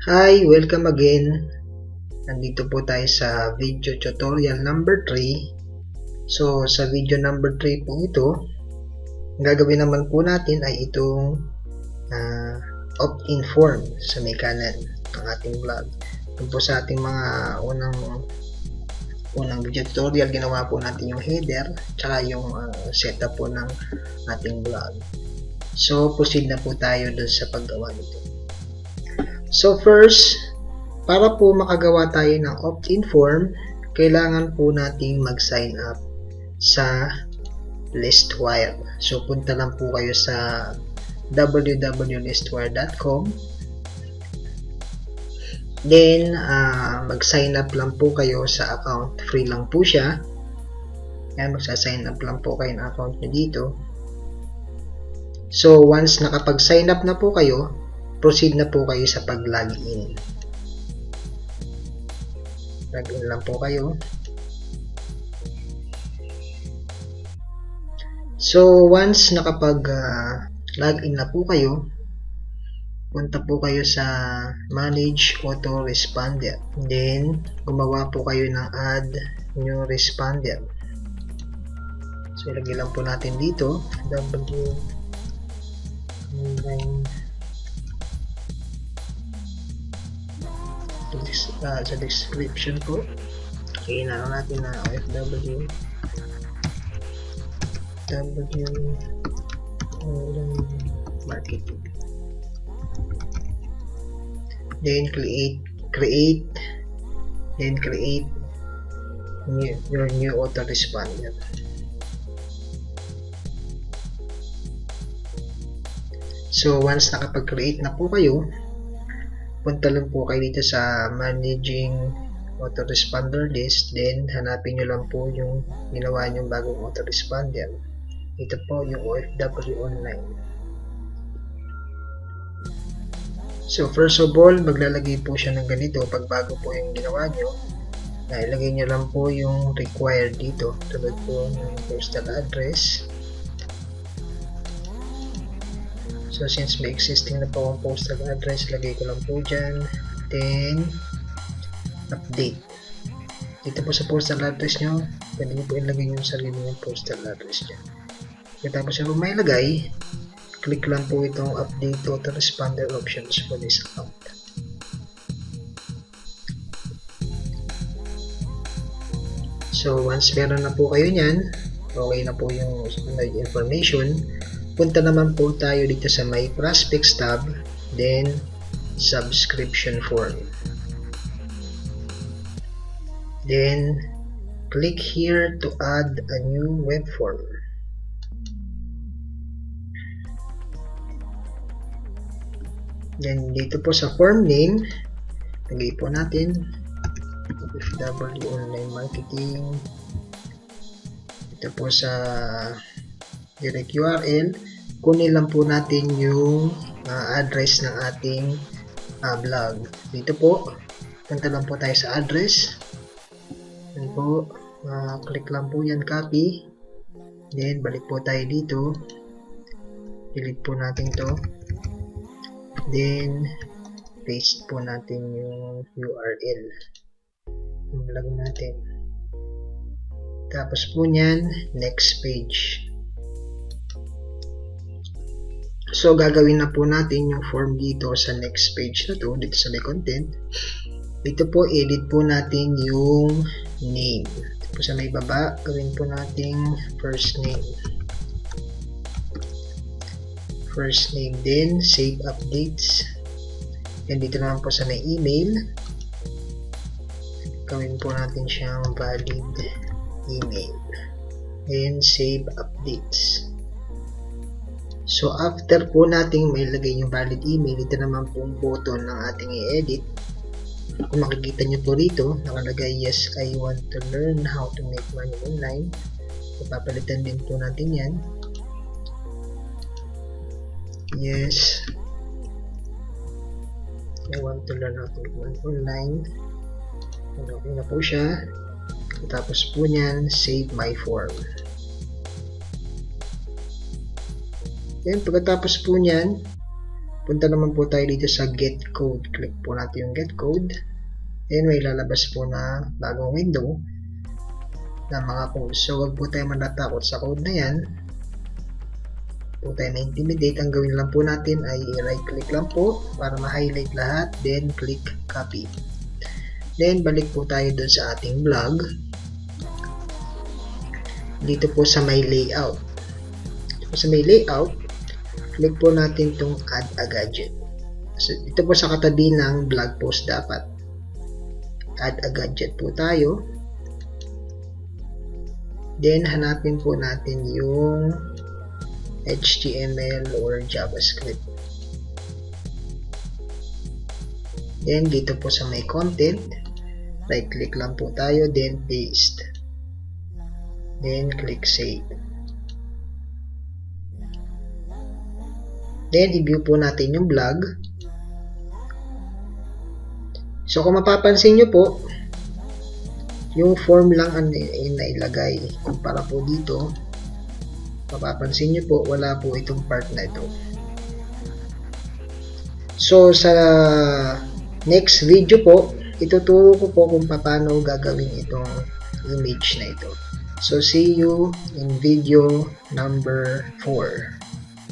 Hi! Welcome again! Nandito po tayo sa video tutorial number 3. So, sa video number 3 po ito, ang gagawin naman po natin ay itong opt-in form sa may kanan ng ating vlog. Ito po sa ating mga unang video tutorial, ginawa po natin yung header tsaka yung setup po ng ating vlog. So, proceed na po tayo dun sa paggawa nito. So first, para po makagawa tayo ng opt-in form, kailangan po nating mag-sign up sa Listwire. So punta lang po kayo sa www.listwire.com. Then, mag-sign up lang po kayo sa account. Free lang po siya. Yan, magsa-sign up lang po kayo ng account nyo dito. So once nakapag-sign up na po kayo, proceed na po kayo sa pag-login. Login lang po kayo. So, once nakapag-login na po kayo, punta po kayo sa Manage Autoresponder. Then, gumawa po kayo ng Add New Responder. So, ilagay lang po natin dito, sa description po. Okay, naroon natin na OFW marketing. Then create your new autoresponder. So once nakapag-create na po kayo, punta lang po kayo dito sa Managing Autoresponder List. Then, hanapin nyo lang po yung ginawa nyo bagong autoresponder. Ito po yung OFW Online. So, first of all, maglalagay po siya ng ganito. Pag bago po yung ginawa nyo, ilagay nyo lang po yung required dito. Tulad po ng postal address. So, since may existing na po ang postal address, lagay ko lang po dyan. Then, update. Dito po sa postal address nyo, pwede nyo po ilagay yung sarili ng postal address dyan. Tapos yung may lagay, click lang po itong update autoresponder options for this account. So, once meron na po kayo nyan, okay na po yung information, punta naman po tayo dito sa My Prospects tab, then Subscription Form. Then, click here to add a new web form. Then, dito po sa form name, lagay po natin OFW Online Marketing. Ito po sa direct URL, kunin lang po natin yung address ng ating blog. Dito po, punta lang po tayo sa address. Yan po, click lang po yan, copy. Then, balik po tayo dito. Delete po natin to. Then, paste po natin yung URL ng blog natin. Tapos po nyan, next page. So, gagawin na po natin yung form dito sa next page na to, dito sa may content. Dito po, edit po natin yung name. Dito po sa may baba, gawin po natin first name. First name din, save updates. And dito naman po sa may email, gawin po natin siyang valid email. And save updates. So, after po natin may lagay yung valid email, ito naman po ang button ng ating i-edit. Kung makikita nyo po rito, nakalagay, yes, I want to learn how to make money online. Papalitan din po natin yan. Yes, I want to learn how to make money online. Okay na po siya. Tapos po nyan, save my form. Then, pagkatapos po nyan, Punta naman po tayo dito sa get code. Click po natin yung get code. Then may lalabas po na bagong window na mga code. So wag po tayo manatakot sa code na yan. Po tayo ma-intimidate. Ang gawin lang po natin ay right click lang po para ma-highlight lahat. Then click copy. Then balik po tayo dun sa ating blog. Dito po sa may layout. Sa may layout, click po natin itong add a gadget. So, ito po sa katabi ng blog post dapat. Add a gadget po tayo. Then, hanapin po natin yung HTML or JavaScript. Then, dito po sa may content, right click lang po tayo, then paste. Then, click save. Then, i-view po natin yung blog. So, kung mapapansin nyo po, yung form lang ang nailagay. Kumpara po dito, mapapansin nyo po, wala po itong part na ito. So, sa next video po, ituturo ko po kung paano gagawin itong image na ito. So, see you in video number 4.